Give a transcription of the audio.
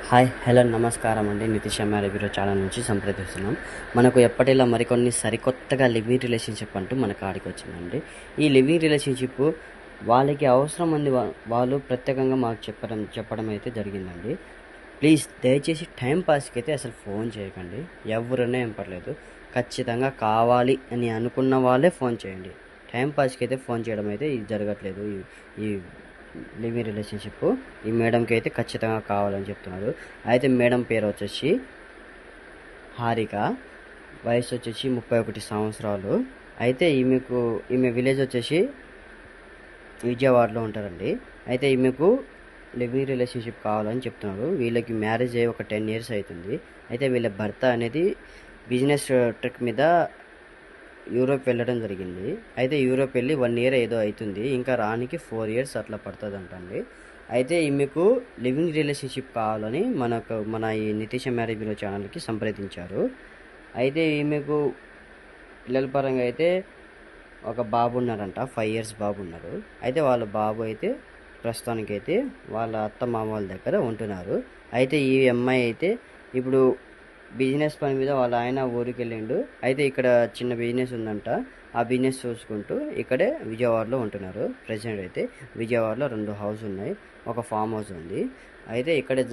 Hi hello నమస్కారం అండి. Nitish MR bureau channel నుంచి సంప్రదిస్తున్నాం. మనకు ఎప్పటిలా మరికొన్ని సరికొత్తగా లివింగ్ రిలేషన్షిప్ అంటూ మన కాడికి వచ్చిందండి. ఈ లివింగ్ రిలేషన్షిప్ వాళ్ళకి అవసరం ఉంది, వాళ్ళు ప్రత్యేకంగా మాకు చెప్పడం అయితే జరిగిందండి. ప్లీజ్ దయచేసి టైం పాస్కి అయితే అసలు ఫోన్ చేయకండి. ఎవరైనా ఏం పర్లేదు, ఖచ్చితంగా కావాలి అని అనుకున్న వాళ్ళే ఫోన్ చేయండి. టైం పాస్కి అయితే ఫోన్ చేయడం అయితే ఇది జరగట్లేదు. ఈ లివింగ్ రిలేషన్షిప్ ఈ మేడంకి అయితే ఖచ్చితంగా కావాలని చెప్తున్నారు. అయితే మేడం పేరు వచ్చేసి హారిక, వయసు వచ్చేసి 31 సంవత్సరాలు. అయితే ఈమె విలేజ్ వచ్చేసి విజయవాడలో ఉంటారండి. అయితే ఈమెకు లివింగ్ రిలేషన్షిప్ కావాలని చెప్తున్నారు. వీళ్ళకి మ్యారేజ్ అయ్యి ఒక 10 years అవుతుంది. అయితే వీళ్ళ భర్త అనేది బిజినెస్ ట్రిప్ మీద యూరోప్ వెళ్ళడం జరిగింది. అయితే యూరోప్ వెళ్ళి 1 year ఏదో అవుతుంది, ఇంకా రానికి 4 years అట్లా పడుతుందంటండి. అయితే ఈమెకు లివింగ్ రిలేషన్షిప్ కావాలని మన ఈ నితీష్ మ్యారేజ్ బ్యూరో ఛానల్కి సంప్రదించారు. అయితే ఈమెకు పిల్లల పరంగా అయితే ఒక బాబు ఉన్నారంట, 5 years బాబు ఉన్నారు. అయితే వాళ్ళ బాబు అయితే ప్రస్తుతానికైతే వాళ్ళ అత్త మామ వాళ్ళ దగ్గర ఉంటున్నారు. అయితే ఈ అమ్మాయి అయితే ఇప్పుడు బిజినెస్ పని మీద వాళ్ళ ఆయన ఊరికి వెళ్ళిండు. అయితే ఇక్కడ చిన్న బిజినెస్ ఉందంట, ఆ బిజినెస్ చూసుకుంటూ ఇక్కడే విజయవాడలో ఉంటున్నారు. ప్రెసెంట్ అయితే విజయవాడలో 2 హౌస్ ఉన్నాయి, ఒక ఫామ్ హౌస్ ఉంది. అయితే ఇక్కడే